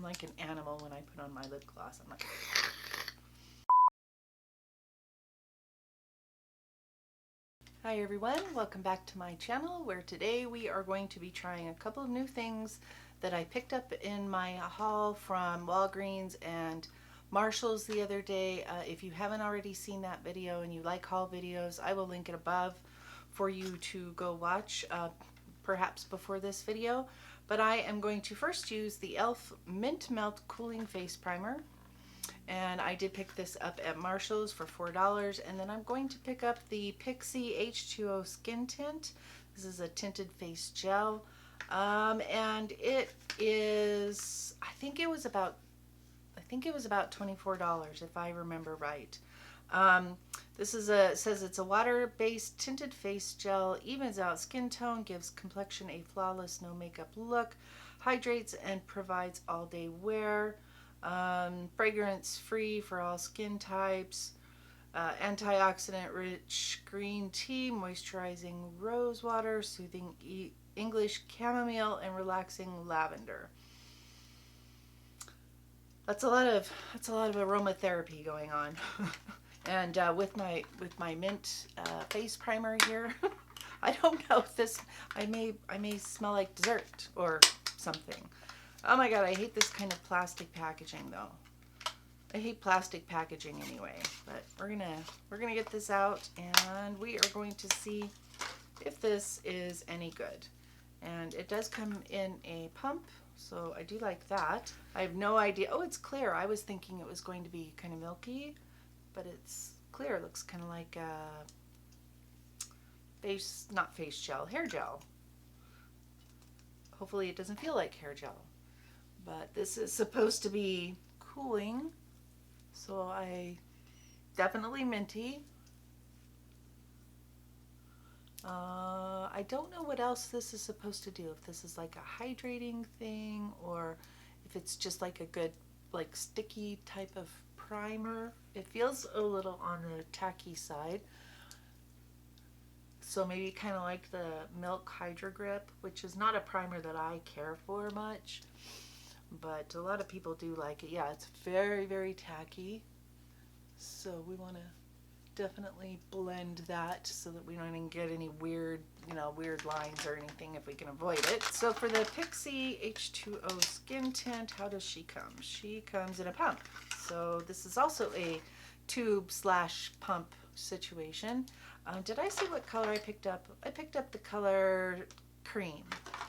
like an animal when I put on my lip gloss. I'm like... Hi everyone, welcome back to my channel, where today we are going to be trying a couple of new things that I picked up in my haul from Walgreens and Marshall's the other day. If you haven't already seen that video and you like haul videos, I will link it above for you to go watch, perhaps before this video. But I am going to first use the e.l.f. Mint Melt Cooling Face Primer. And I did pick this up at Marshall's for $4. And then I'm going to pick up the Pixi H2O Skin Tint. This is a tinted face gel. And it is, I think it was about $24 if I remember right. This is it says it's a water-based tinted face gel, evens out skin tone, gives complexion a flawless no makeup look, hydrates and provides all-day wear. Fragrance free for all skin types, antioxidant rich green tea, moisturizing rose water, soothing English chamomile, and relaxing lavender. That's a lot of aromatherapy going on. And with my mint face primer here, I don't know if this, I may smell like dessert or something. Oh my god, I hate this kind of plastic packaging though. I hate plastic packaging anyway, but we're gonna get this out and we are going to see if this is any good. And it does come in a pump, so I do like that. I have no idea. Oh, it's clear. I was thinking it was going to be kind of milky, but it's clear. It looks kind of like not face gel, hair gel. Hopefully it doesn't feel like hair gel. But this is supposed to be cooling, so I definitely minty. I don't know what else this is supposed to do, if this is like a hydrating thing or if it's just like a good like sticky type of primer. It feels a little on the tacky side, so maybe kind of like the Milk Hydro Grip, which is not a primer that I care for much, but a lot of people do like it. Yeah, it's very, very tacky. So we want to definitely blend that so that we don't even get any weird, weird lines or anything if we can avoid it. So for the Pixi H2O Skin Tint, how does she come? She comes in a pump. So this is also a tube/pump situation. Did I see what color I picked up? I picked up the color Cream,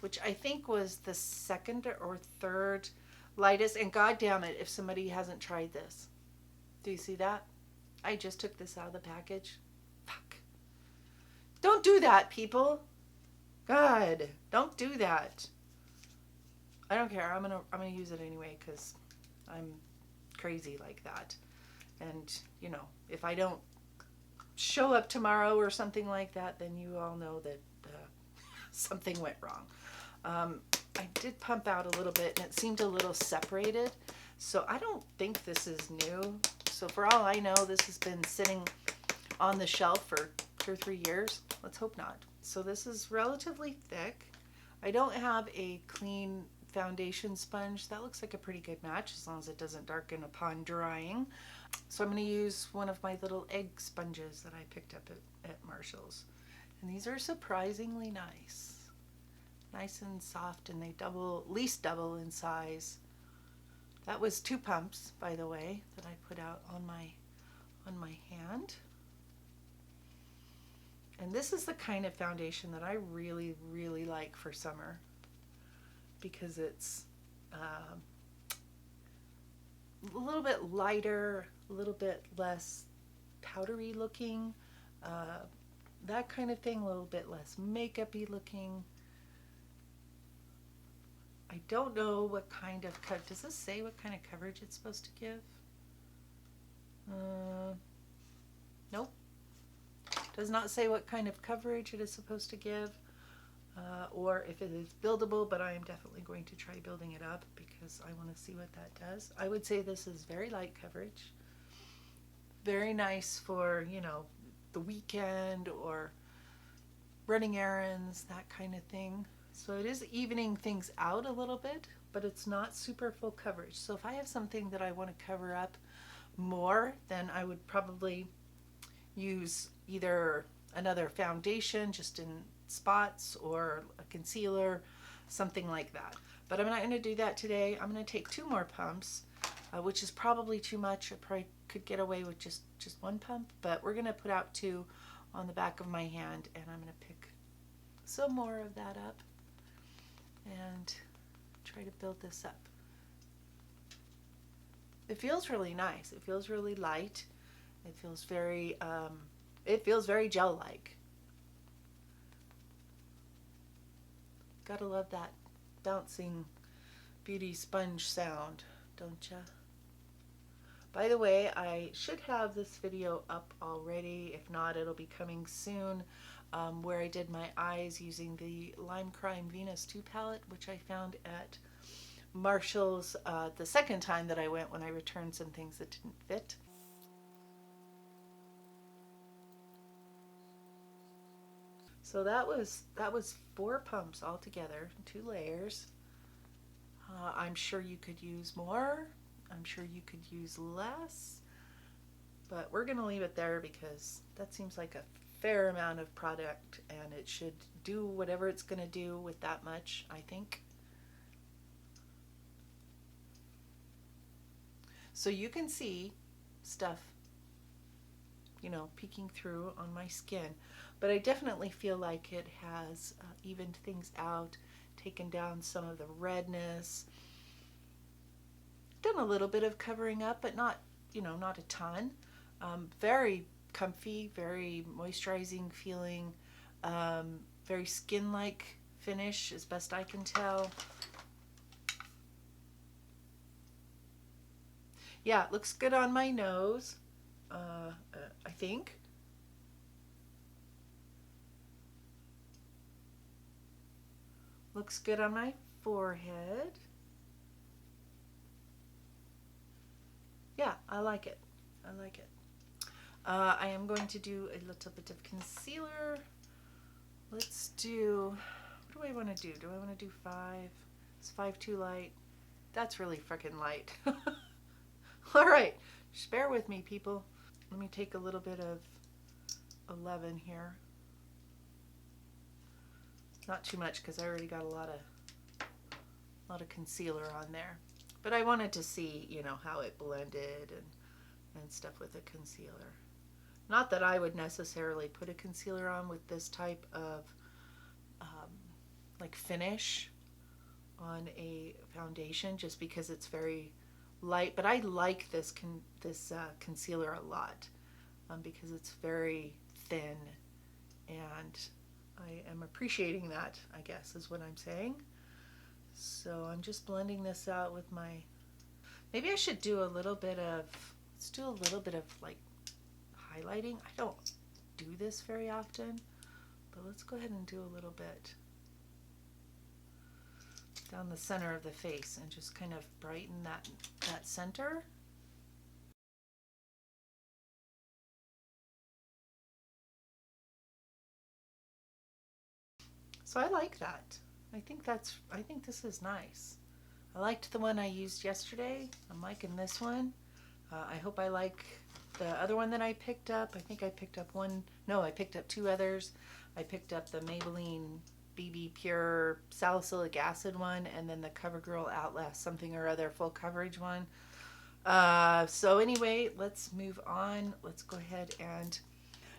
which I think was the second or third lightest. And god damn it if somebody hasn't tried this. Do you see that? I just took this out of the package. Fuck. Don't do that, people. God, don't do that. I don't care. I'm gonna use it anyway because I'm crazy like that. And if I don't show up tomorrow or something like that, then you all know that something went wrong. I did pump out a little bit and it seemed a little separated, so I don't think this is new. So for all I know, this has been sitting on the shelf for 2 or 3 years. Let's hope not. So this is relatively thick. I don't have a clean foundation sponge. That looks like a pretty good match as long as it doesn't darken upon drying. So I'm going to use one of my little egg sponges that I picked up at Marshall's. And these are surprisingly nice. Nice and soft, and they at least double in size. That was 2 pumps, by the way, that I put out on my hand. And this is the kind of foundation that I really, really like for summer, because it's a little bit lighter, a little bit less powdery looking, that kind of thing, a little bit less makeup-y looking. I don't know what kind of coverage. Does this say what kind of coverage it's supposed to give? Nope. Does not say what kind of coverage it is supposed to give, or if it is buildable, but I am definitely going to try building it up because I want to see what that does. I would say this is very light coverage. Very nice for, the weekend or running errands, that kind of thing. So it is evening things out a little bit, but it's not super full coverage. So if I have something that I want to cover up more, then I would probably use either another foundation just in spots or a concealer, something like that. But I'm not going to do that today. I'm going to take 2 more pumps, which is probably too much. I probably could get away with just 1 pump, but we're going to put out 2 on the back of my hand, and I'm going to pick some more of that up and try to build this up. It feels really nice. It feels really light. It feels very gel-like. Gotta love that bouncing beauty sponge sound, don't ya? By the way, I should have this video up already. If not, it'll be coming soon, where I did my eyes using the Lime Crime Venus 2 palette, which I found at Marshall's the second time that I went when I returned some things that didn't fit. So that was 4 pumps altogether, 2 layers. I'm sure you could use more. I'm sure you could use less, but we're going to leave it there because that seems like a fair amount of product, and it should do whatever it's going to do with that much, I think. So you can see stuff, you know, peeking through on my skin, but I definitely feel like it has evened things out, taken down some of the redness, done a little bit of covering up, but not, you know, not a ton. Very comfy, very moisturizing feeling, very skin-like finish as best I can tell. Yeah, it looks good on my nose, I think. Looks good on my forehead. Yeah, I like it. I like it. I am going to do a little bit of concealer. Let's do, what do I want to do? Do I want to do 5? Is 5 too light? That's really freaking light. All right, just bear with me, people. Let me take a little bit of 11 here. Not too much because I already got a lot of concealer on there. But I wanted to see, you know, how it blended and stuff with the concealer. Not that I would necessarily put a concealer on with this type of like finish on a foundation, just because it's very light. But I like this concealer a lot because it's very thin, and I am appreciating that, I guess is what I'm saying. So I'm just blending this out with my, maybe I should do a little bit of, let's do a little bit of like highlighting. I don't do this very often, but let's go ahead and do a little bit down the center of the face and just kind of brighten that center. So I like that. I think this is nice. I liked the one I used yesterday. I'm liking this one. I hope I like the other one that I picked up. I think I picked up one. No, I picked up 2 others. I picked up the Maybelline BB Pure salicylic acid one, and then the CoverGirl Outlast something or other full coverage one. So anyway, let's move on. Let's go ahead and,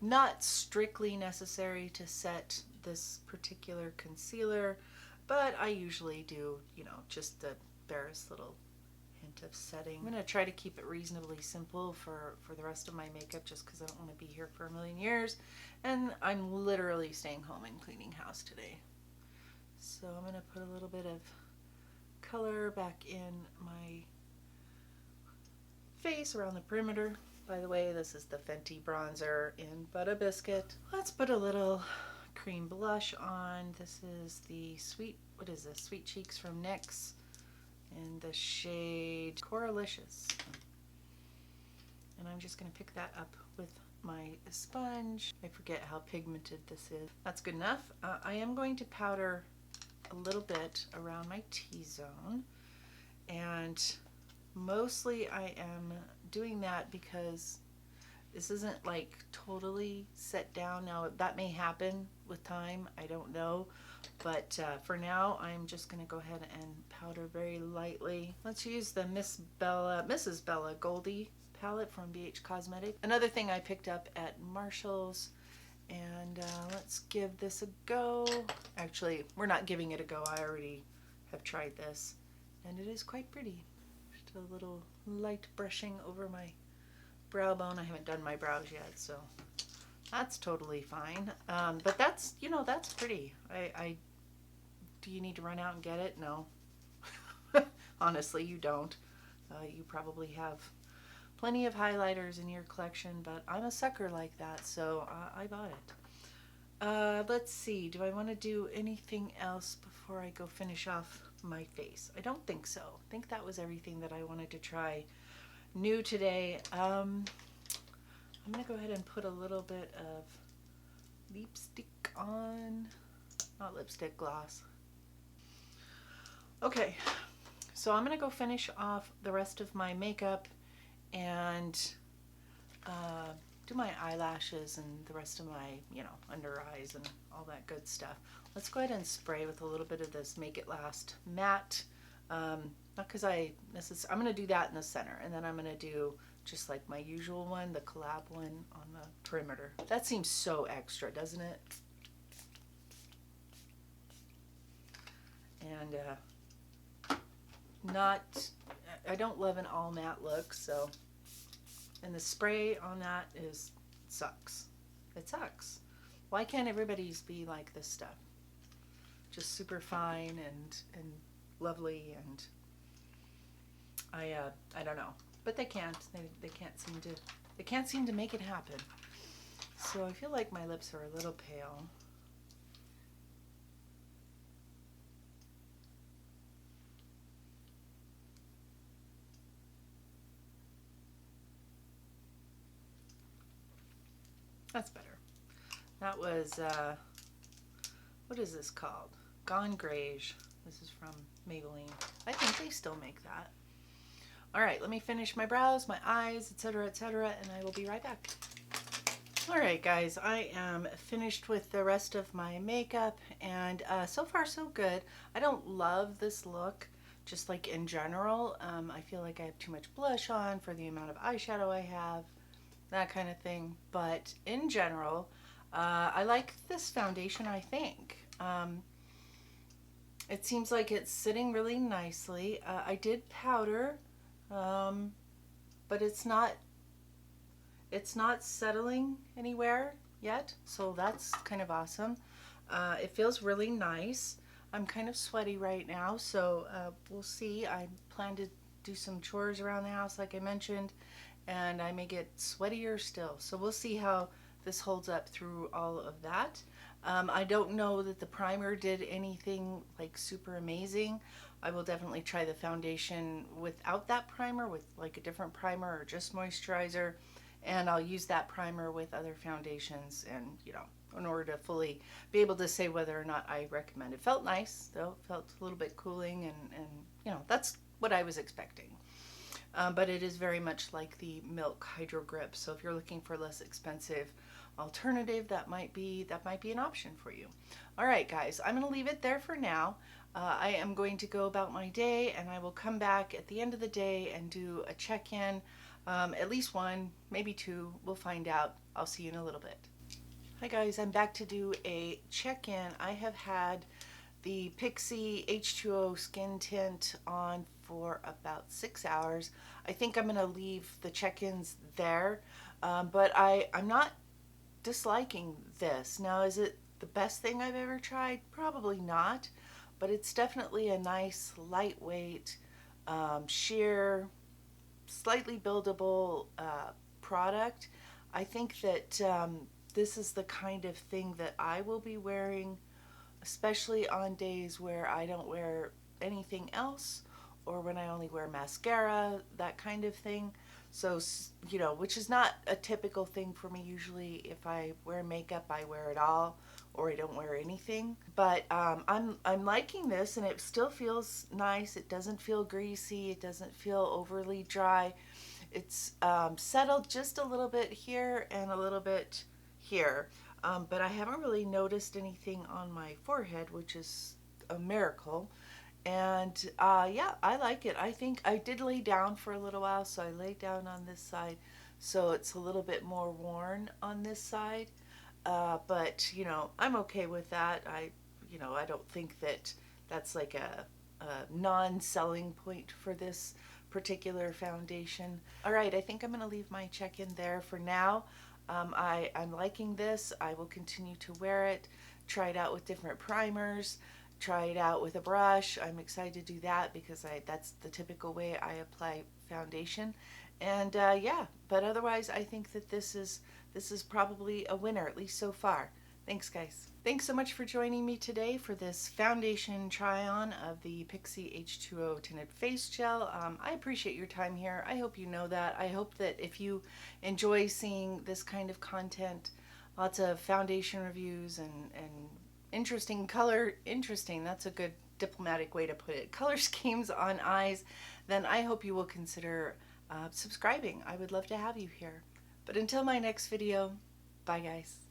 not strictly necessary to set this particular concealer, but I usually do, you know, just the barest little hint of setting. I'm going to try to keep it reasonably simple for the rest of my makeup, just because I don't want to be here for a million years, and I'm literally staying home and cleaning house today. So I'm going to put a little bit of color back in my face around the perimeter. By the way, this is the Fenty bronzer in Butter Biscuit. Let's put a little cream blush on. This is the Sweet Cheeks from NYX in the shade Coralicious. And I'm just going to pick that up with my sponge. I forget how pigmented this is. That's good enough. I am going to powder a little bit around my T-zone. And mostly I am doing that because this isn't like totally set down. Now that may happen with time, I don't know. But for now, I'm just going to go ahead and powder very lightly. Let's use the Mrs. Bella Goldie palette from BH Cosmetics. Another thing I picked up at Marshall's. And let's give this a go. Actually, we're not giving it a go. I already have tried this. And it is quite pretty. Just a little light brushing over my brow bone. I haven't done my brows yet, so that's totally fine. But that's, you know, that's pretty. Do you need to run out and get it? No. Honestly, you don't. You probably have plenty of highlighters in your collection, but I'm a sucker like that, so I bought it. Let's see, do I want to do anything else before I go finish off my face? I don't think so. I think that was everything that I wanted to try new today. I'm going to go ahead and put a little bit of lipstick on. Not lipstick, gloss. Okay, so I'm going to go finish off the rest of my makeup and do my eyelashes and the rest of my, you know, under eyes and all that good stuff. Let's go ahead and spray with a little bit of this Make It Last matte. Not because I'm going to do that in the center, and then I'm going to do just like my usual one, the collab one on the perimeter. That seems so extra, doesn't it? And I don't love an all matte look, so, and the spray on that sucks. It sucks. Why can't everybody's be like this stuff? Just super fine and lovely, and I don't know, but they can't. They can't seem to make it happen. So I feel like my lips are a little pale. That's better. That was, what is this called? Gone Greige. This is from Maybelline. I think they still make that. All right, let me finish my brows, my eyes, etc., and I will be right back. All right, guys, I am finished with the rest of my makeup, and so far so good. I don't love this look, just like in general. I feel like I have too much blush on for the amount of eyeshadow I have, that kind of thing. But in general, I like this foundation, I think. It seems like it's sitting really nicely. I did powder, but it's not settling anywhere yet, so that's kind of awesome. It feels really nice. I'm kind of sweaty right now, so we'll see. I plan to do some chores around the house like I mentioned, and I may get sweatier still, so we'll see how this holds up through all of that. I don't know that the primer did anything like super amazing. I will definitely try the foundation without that primer, with like a different primer or just moisturizer, and I'll use that primer with other foundations, and you know, in order to fully be able to say whether or not I recommend it. Felt nice though, felt a little bit cooling, and you know, that's what I was expecting. But it is very much like the Milk Hydro Grip, so if you're looking for a less expensive alternative, that might be an option for you. All right, guys, I'm going to leave it there for now. I am going to go about my day, and I will come back at the end of the day and do a check-in, at least one, maybe two. We'll find out. I'll see you in a little bit. Hi guys, I'm back to do a check-in. I have had the Pixi H2O skin tint on for about 6 hours. I think I'm going to leave the check-ins there, but I'm not disliking this. Now, is it the best thing I've ever tried? Probably not, but it's definitely a nice, lightweight, sheer, slightly buildable product. I think that this is the kind of thing that I will be wearing, especially on days where I don't wear anything else, or when I only wear mascara, that kind of thing. So, which is not a typical thing for me. Usually if I wear makeup, I wear it all, or I don't wear anything. But I'm liking this, and it still feels nice. It doesn't feel greasy. It doesn't feel overly dry. It's settled just a little bit here and a little bit here. But I haven't really noticed anything on my forehead, which is a miracle. And yeah, I like it. I think I did lay down for a little while, so I laid down on this side, so it's a little bit more worn on this side. But you know, I'm okay with that. I don't think that that's like a non-selling point for this particular foundation. All right, I think I'm going to leave my check-in there for now. I'm liking this. I will continue to wear it, try it out with different primers, try it out with a brush. I'm excited to do that because that's the typical way I apply foundation. And yeah, but otherwise I think that this is probably a winner, at least so far. Thanks, guys. Thanks so much for joining me today for this foundation try-on of the Pixi H2O Tinted Face Gel. I appreciate your time here. I hope you know that. I hope that if you enjoy seeing this kind of content, lots of foundation reviews and interesting interesting, that's a good diplomatic way to put it, color schemes on eyes, then I hope you will consider subscribing. I would love to have you here. But until my next video, bye guys.